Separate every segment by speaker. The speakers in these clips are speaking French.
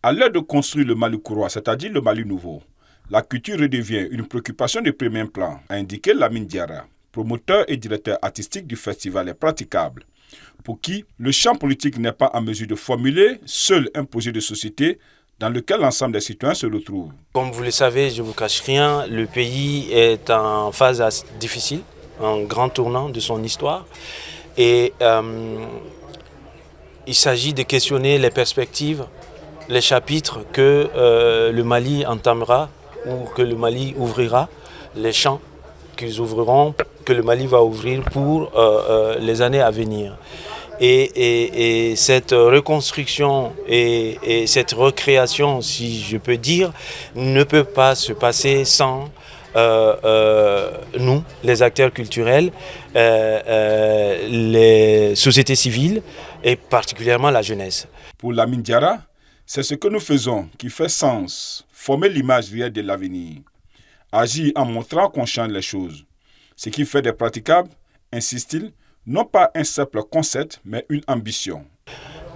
Speaker 1: À l'heure de construire le Mali courroie, c'est-à-dire le Mali nouveau, la culture redevient une préoccupation de premier plan, a indiqué Lamine Diarra, promoteur et directeur artistique du festival est praticable, pour qui le champ politique n'est pas en mesure de formuler seul un projet de société dans lequel l'ensemble des citoyens se retrouvent.
Speaker 2: Comme vous le savez, je ne vous cache rien, le pays est en phase difficile, un grand tournant de son histoire. Et il s'agit de questionner les perspectives, les chapitres que le Mali entamera ou que le Mali ouvrira, les champs qu'ils ouvriront, que le Mali va ouvrir pour les années à venir. Et cette reconstruction et cette recréation, si je peux dire, ne peut pas se passer sans nous, les acteurs culturels, les sociétés civiles et particulièrement la jeunesse.
Speaker 1: Pour Lamine Diarra, c'est ce que nous faisons qui fait sens, former l'image réelle de l'avenir, agir en montrant qu'on change les choses. Ce qui fait des praticables, insiste-t-il, non pas un simple concept, mais une ambition.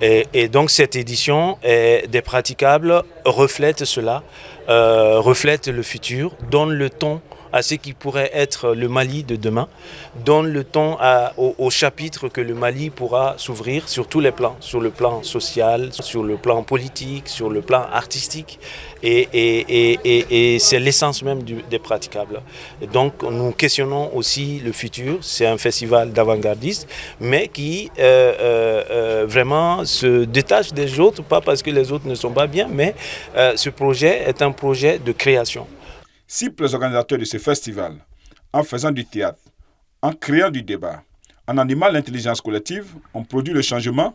Speaker 2: Et donc cette édition des praticables reflète cela, reflète le futur, donne le ton à ce qui pourrait être le Mali de demain, donne le ton au chapitre que le Mali pourra s'ouvrir sur tous les plans, sur le plan social, sur le plan politique, sur le plan artistique, et c'est l'essence même des praticables. Et donc nous questionnons aussi le futur, c'est un festival d'avant-gardistes, mais qui vraiment se détache des autres, pas parce que les autres ne sont pas bien, mais ce projet est un projet de création.
Speaker 1: Cible les organisateurs de ce festival, en faisant du théâtre, en créant du débat, en animant l'intelligence collective, on produit le changement,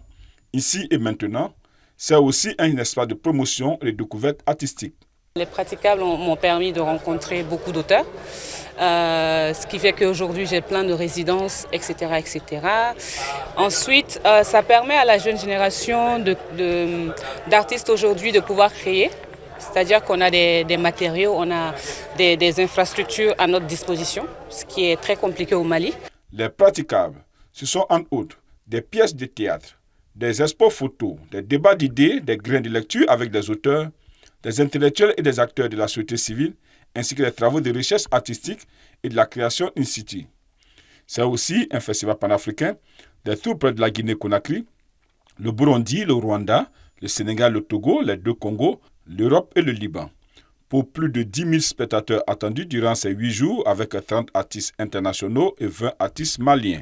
Speaker 1: ici et maintenant. C'est aussi un espace de promotion et de découverte artistique.
Speaker 3: Les praticables m'ont permis de rencontrer beaucoup d'auteurs, ce qui fait qu'aujourd'hui j'ai plein de résidences, etc. etc. Ensuite, ça permet à la jeune génération d'artistes aujourd'hui de pouvoir créer. C'est-à-dire qu'on a des matériaux, on a des infrastructures à notre disposition, ce qui est très compliqué au Mali.
Speaker 1: Les praticables, ce sont entre autres des pièces de théâtre, des expos photos, des débats d'idées, des grains de lecture avec des auteurs, des intellectuels et des acteurs de la société civile, ainsi que des travaux de recherche artistique et de la création in situ. C'est aussi un festival panafricain des troupes de la Guinée-Conakry, le Burundi, le Rwanda, le Sénégal, le Togo, les deux Congos, l'Europe et le Liban. Pour plus de 10 000 spectateurs attendus durant ces 8 jours avec 30 artistes internationaux et 20 artistes maliens.